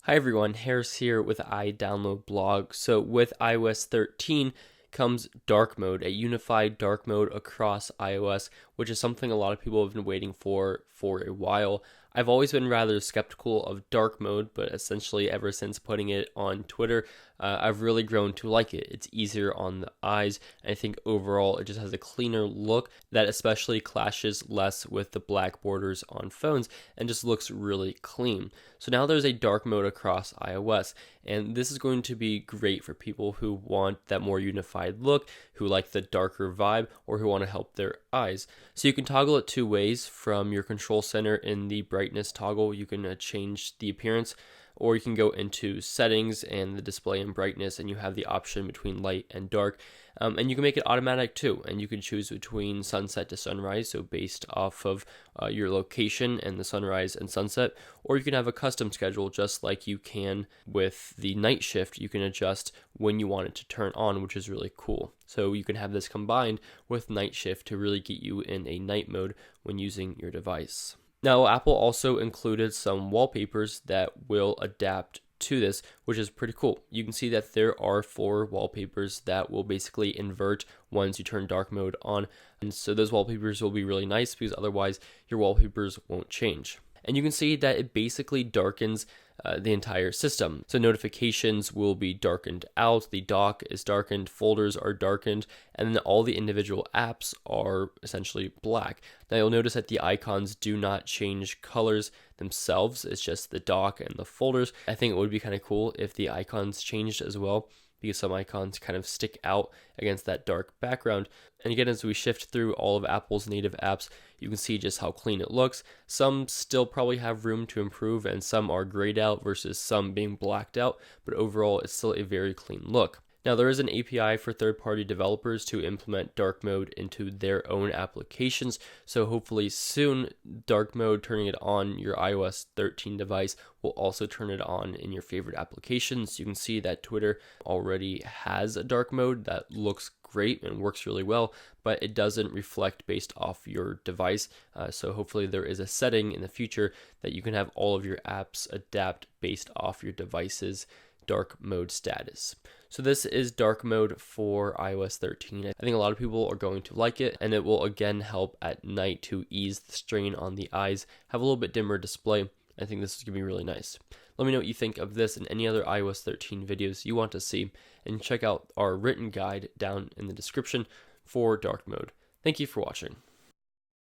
Hi everyone, Harris here with iDownload Blog. So with iOS 13 comes dark mode, a unified dark mode across iOS, which is something a lot of people have been waiting for a while. I've always been rather skeptical of dark mode, but essentially ever since putting it on Twitter, I've really grown to like it. It's easier on the eyes, and I think overall it just has a cleaner look that especially clashes less with the black borders on phones and just looks really clean. So now there's a dark mode across iOS, and this is going to be great for people who want that more unified look, who like the darker vibe, or who want to help their eyes. So you can toggle it two ways. From your control center in the brightness toggle, you can change the appearance, or you can go into settings and the display and brightness, and you have the option between light and dark. And you can make it automatic too, and you can choose between sunset to sunrise, so based off of your location and the sunrise and sunset, or you can have a custom schedule just like you can with the night shift. You can adjust when you want it to turn on, which is really cool. So you can have this combined with night shift to really get you in a night mode when using your device. Now, Apple also included some wallpapers that will adapt to this, which is pretty cool. You can see that there are 4 wallpapers that will basically invert once you turn dark mode on. And so those wallpapers will be really nice because otherwise your wallpapers won't change. And you can see that it basically darkens the entire system. So notifications will be darkened out, the dock is darkened, folders are darkened, and then all the individual apps are essentially black. Now you'll notice that the icons do not change colors themselves, it's just the dock and the folders. I think it would be kind of cool if the icons changed as well, because some icons kind of stick out against that dark background. And again, as we shift through all of Apple's native apps, you can see just how clean it looks. Some still probably have room to improve, and some are grayed out versus some being blacked out, but overall it's still a very clean look. Now, there is an API for third-party developers to implement dark mode into their own applications, so hopefully soon dark mode, turning it on your iOS 13 device, will also turn it on in your favorite applications. You can see that Twitter already has a dark mode that looks great and works really well, but it doesn't reflect based off your device. So hopefully there is a setting in the future that you can have all of your apps adapt based off your device's dark mode status. So this is dark mode for iOS 13. I think a lot of people are going to like it, and it will again help at night to ease the strain on the eyes, have a little bit dimmer display. I think this is going to be really nice. Let me know what you think of this and any other iOS 13 videos you want to see, and check out our written guide down in the description for dark mode. Thank you for watching.